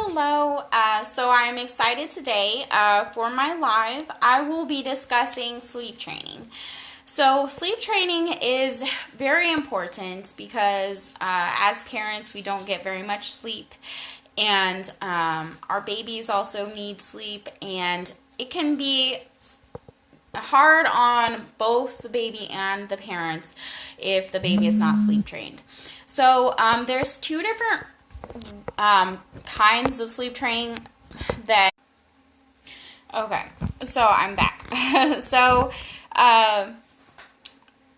Hello, so I'm excited today for my live. I will be discussing sleep training. So sleep training is very important because as parents we don't get very much sleep, and our babies also need sleep, and it can be hard on both the baby and the parents if the baby is not sleep trained. So there's two different kinds of sleep training that. Okay, so I'm back. So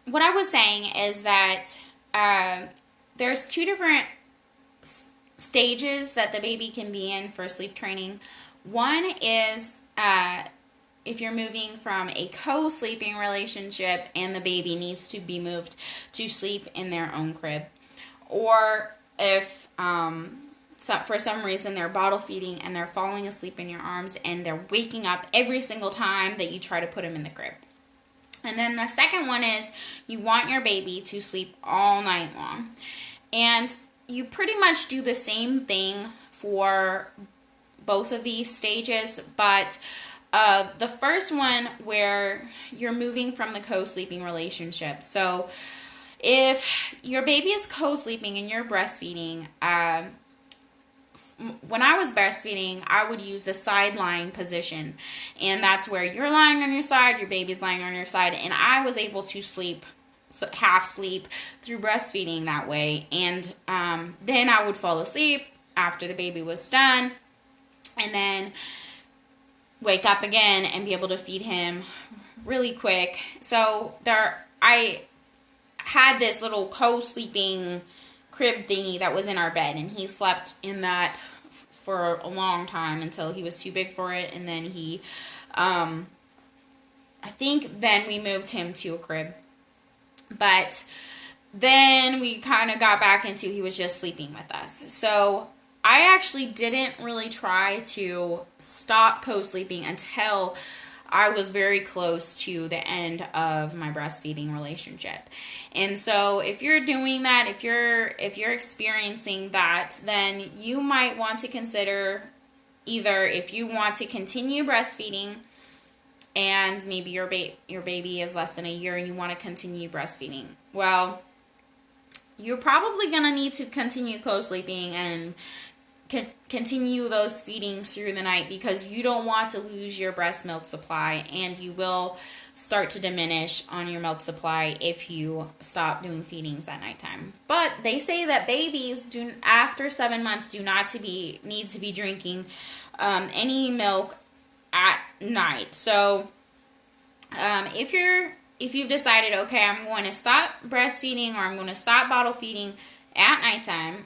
what I was saying is that there's two different stages that the baby can be in for sleep training. One is if you're moving from a co-sleeping relationship and the baby needs to be moved to sleep in their own crib, or if for some reason they're bottle feeding and they're falling asleep in your arms and they're waking up every single time that you try to put them in the crib. And then the second one is you want your baby to sleep all night long. And you pretty much do the same thing for both of these stages, but the first one where you're moving from the co-sleeping relationship. So if your baby is co-sleeping and you're breastfeeding, when I was breastfeeding, I would use the side lying position, and that's where you're lying on your side, your baby's lying on your side, and I was able to sleep, half sleep through breastfeeding that way. And then I would fall asleep after the baby was done, and then wake up again and be able to feed him really quick. So I had this little co-sleeping crib thingy that was in our bed, and he slept in that for a long time until he was too big for it, and then he I think then we moved him to a crib, but then we kind of got back into he was just sleeping with us. So I actually didn't really try to stop co-sleeping until I was very close to the end of my breastfeeding relationship. And so if you're doing that, if you're experiencing that, then you might want to consider either if you want to continue breastfeeding and maybe your baby is less than a year and you want to continue breastfeeding. Well, you're probably going to need to continue co-sleeping and continue those feedings through the night, because you don't want to lose your breast milk supply, and you will start to diminish on your milk supply if you stop doing feedings at nighttime. But they say that babies after 7 months do not need to be drinking any milk at night. So if you've decided, okay, I'm going to stop breastfeeding or I'm going to stop bottle feeding at nighttime,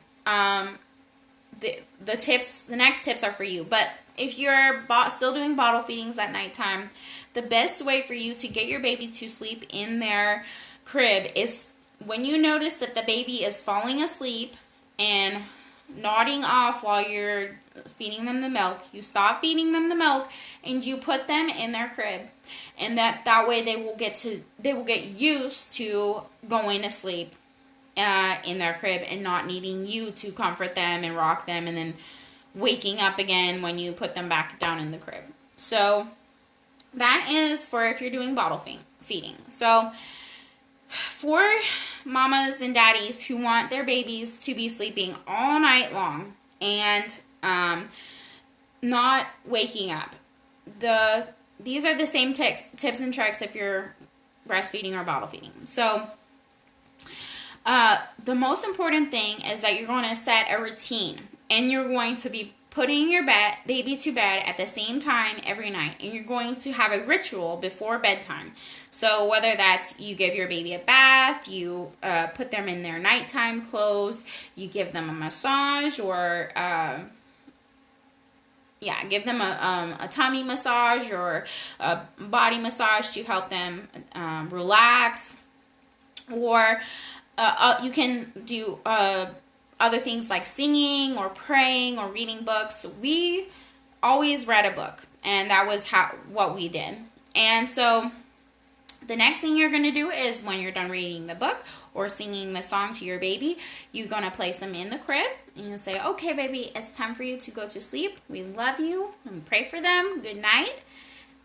the next tips are for you. But if you're still doing bottle feedings at nighttime, the best way for you to get your baby to sleep in their crib is when you notice that the baby is falling asleep and nodding off while you're feeding them the milk, you stop feeding them the milk and you put them in their crib. And that way they will get used to going to sleep in their crib and not needing you to comfort them and rock them and then waking up again when you put them back down in the crib. So that is for if you're doing bottle feeding. So for mamas and daddies who want their babies to be sleeping all night long and not waking up, these are the same tips and tricks if you're breastfeeding or bottle feeding. So the most important thing is that you're going to set a routine, and you're going to be putting your baby to bed at the same time every night, and you're going to have a ritual before bedtime. So whether that's you give your baby a bath, you put them in their nighttime clothes, you give them a massage, or give them a tummy massage or a body massage to help them relax, or you can do other things like singing or praying or reading books. We always read a book, and that was what we did. And so the next thing you're going to do is when you're done reading the book or singing the song to your baby, you're going to place them in the crib and you'll say, okay, baby, it's time for you to go to sleep. We love you and pray for them. Good night.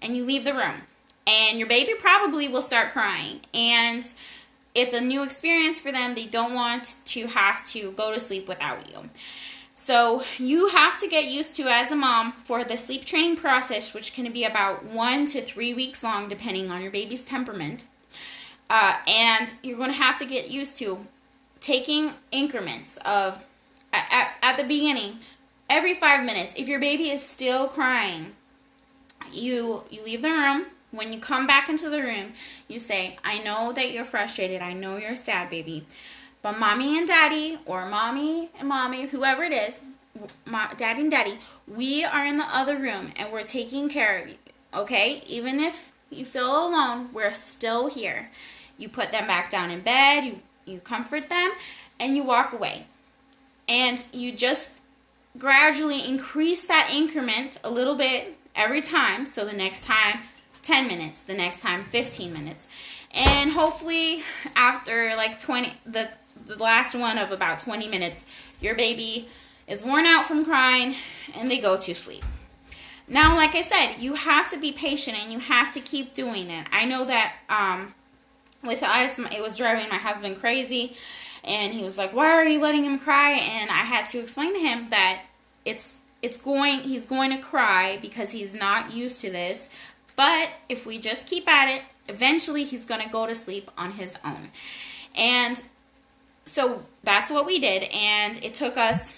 And you leave the room. And your baby probably will start crying. And it's a new experience for them. They don't want to have to go to sleep without you. So you have to get used to, as a mom, for the sleep training process, which can be about 1 to 3 weeks long, depending on your baby's temperament. And you're going to have to get used to taking increments of, at the beginning, every 5 minutes. If your baby is still crying, you leave the room. When you come back into the room, you say, I know that you're frustrated. I know you're sad, baby. But mommy and daddy, or mommy and mommy, whoever it is, daddy and daddy, we are in the other room and we're taking care of you, okay? Even if you feel alone, we're still here. You put them back down in bed, you comfort them, and you walk away. And you just gradually increase that increment a little bit every time. So the next time, 10 minutes, the next time 15 minutes. And hopefully after like 20, the last one of about 20 minutes, your baby is worn out from crying and they go to sleep. Now, like I said, you have to be patient and you have to keep doing it. I know that with us, it was driving my husband crazy, and he was like, why are you letting him cry? And I had to explain to him that he's going to cry because he's not used to this. But if we just keep at it, eventually he's going to go to sleep on his own. And so that's what we did, and it took us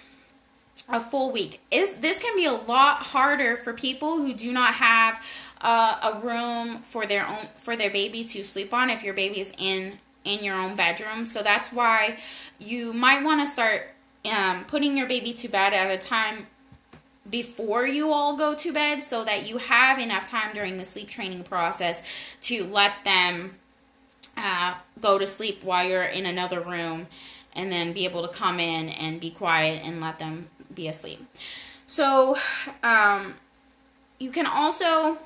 a full week. This can be a lot harder for people who do not have a room for their baby to sleep on if your baby is in your own bedroom. So that's why you might want to start putting your baby to bed at a time before you all go to bed, so that you have enough time during the sleep training process to let them go to sleep while you're in another room, and then be able to come in and be quiet and let them be asleep. So you can also,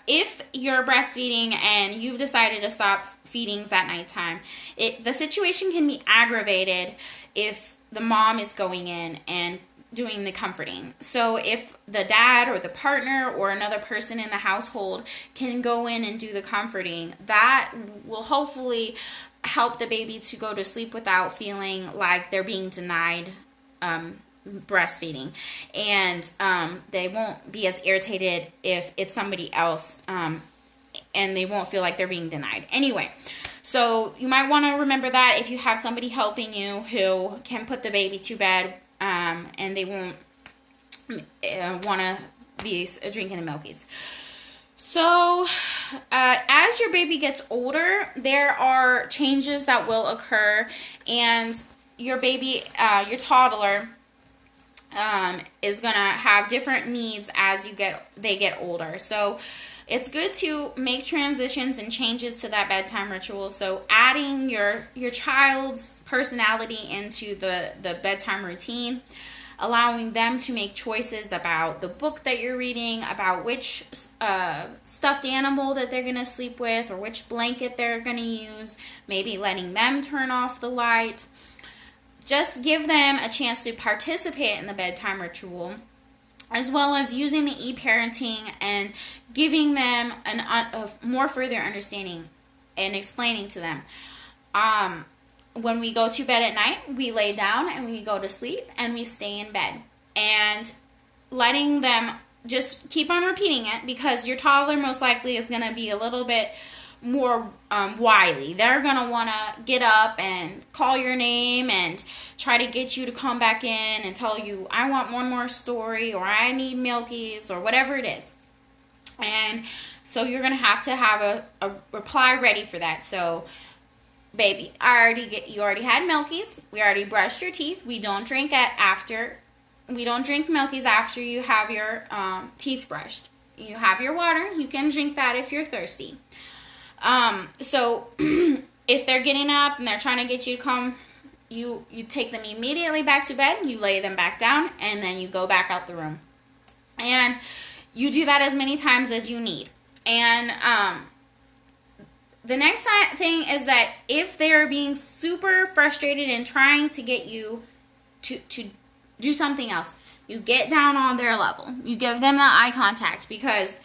if you're breastfeeding and you've decided to stop feedings at nighttime, the situation can be aggravated if the mom is going in and doing the comforting. So if the dad or the partner or another person in the household can go in and do the comforting, that will hopefully help the baby to go to sleep without feeling like they're being denied breastfeeding. And they won't be as irritated if it's somebody else, and they won't feel like they're being denied. Anyway, so you might want to remember that if you have somebody helping you who can put the baby to bed, and they won't want to be drinking the milkies. So, as your baby gets older, there are changes that will occur, and your baby, your toddler, is going to have different needs as they get older. So, it's good to make transitions and changes to that bedtime ritual. So adding your child's personality into the bedtime routine, allowing them to make choices about the book that you're reading, about which stuffed animal that they're going to sleep with, or which blanket they're going to use, maybe letting them turn off the light. Just give them a chance to participate in the bedtime ritual, as well as using the e-parenting and giving them a more further understanding and explaining to them. When we go to bed at night, we lay down and we go to sleep and we stay in bed. And letting them just keep on repeating it, because your toddler most likely is going to be a little bit more wily. They're going to want to get up and call your name and try to get you to come back in and tell you, I want one more story, or I need milkies, or whatever it is. And so you're going to have a reply ready for that. So, baby, you already had milkies. We already brushed your teeth. We don't drink milkies after you have your teeth brushed. You have your water. You can drink that if you're thirsty. So if they're getting up and they're trying to get you to come, you take them immediately back to bed, you lay them back down, and then you go back out the room. And you do that as many times as you need. And the next thing is that if they're being super frustrated and trying to get you to do something else, you get down on their level. You give them that eye contact, because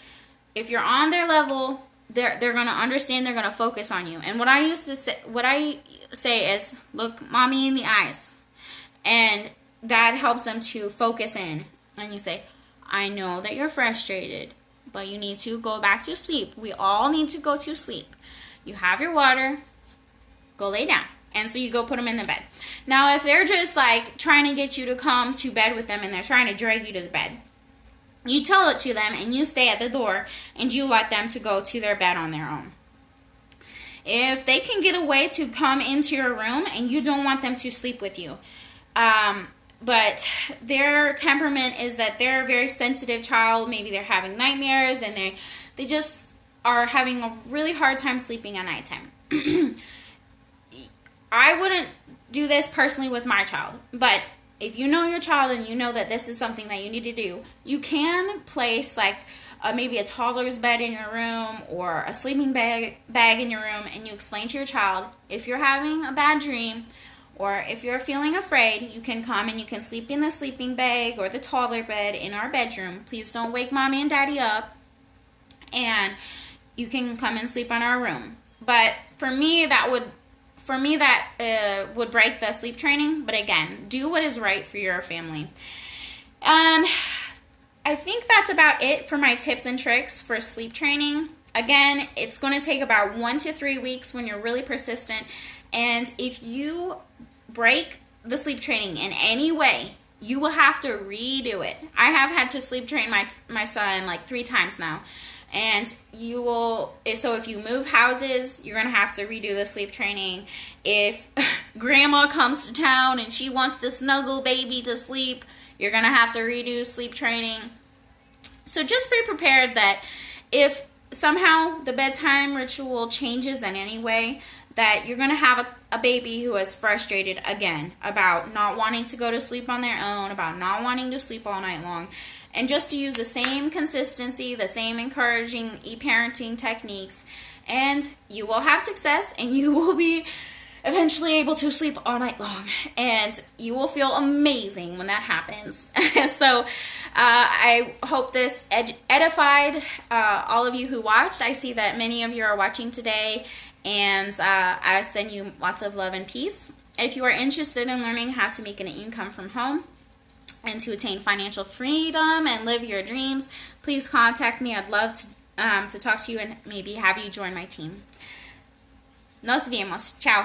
if you're on their level, they're going to understand, they're going to focus on you. And what I say is, look mommy in the eyes. And that helps them to focus in. And you say, I know that you're frustrated, but you need to go back to sleep. We all need to go to sleep. You have your water, go lay down. And so you go put them in the bed. Now, if they're just like trying to get you to come to bed with them and they're trying to drag you to the bed, you tell it to them and you stay at the door and you let them to go to their bed on their own. If they can get away to come into your room and you don't want them to sleep with you, but their temperament is that they're a very sensitive child, maybe they're having nightmares and they just are having a really hard time sleeping at nighttime. I wouldn't do this personally with my child, but if you know your child and you know that this is something that you need to do, you can place like maybe a toddler's bed in your room or a sleeping bag in your room, and you explain to your child, if you're having a bad dream or if you're feeling afraid, you can come and you can sleep in the sleeping bag or the toddler bed in our bedroom. Please don't wake mommy and daddy up, and you can come and sleep in our room. But for me, that would break the sleep training. But again, do what is right for your family. And I think that's about it for my tips and tricks for sleep training. Again, it's going to take about 1 to 3 weeks when you're really persistent. And if you break the sleep training in any way, you will have to redo it. I have had to sleep train my son like 3 times now. And so if you move houses, you're going to have to redo the sleep training. If grandma comes to town and she wants to snuggle baby to sleep, you're going to have to redo sleep training. So just be prepared that if somehow the bedtime ritual changes in any way, that you're going to have a baby who is frustrated again about not wanting to go to sleep on their own, about not wanting to sleep all night long. And just to use the same consistency, the same encouraging e-parenting techniques, and you will have success and you will be eventually able to sleep all night long. And you will feel amazing when that happens. So I hope this edified all of you who watched. I see that many of you are watching today, and I send you lots of love and peace. If you are interested in learning how to make an income from home and to attain financial freedom and live your dreams, please contact me. I'd love to talk to you and maybe have you join my team. Nos vemos. Ciao.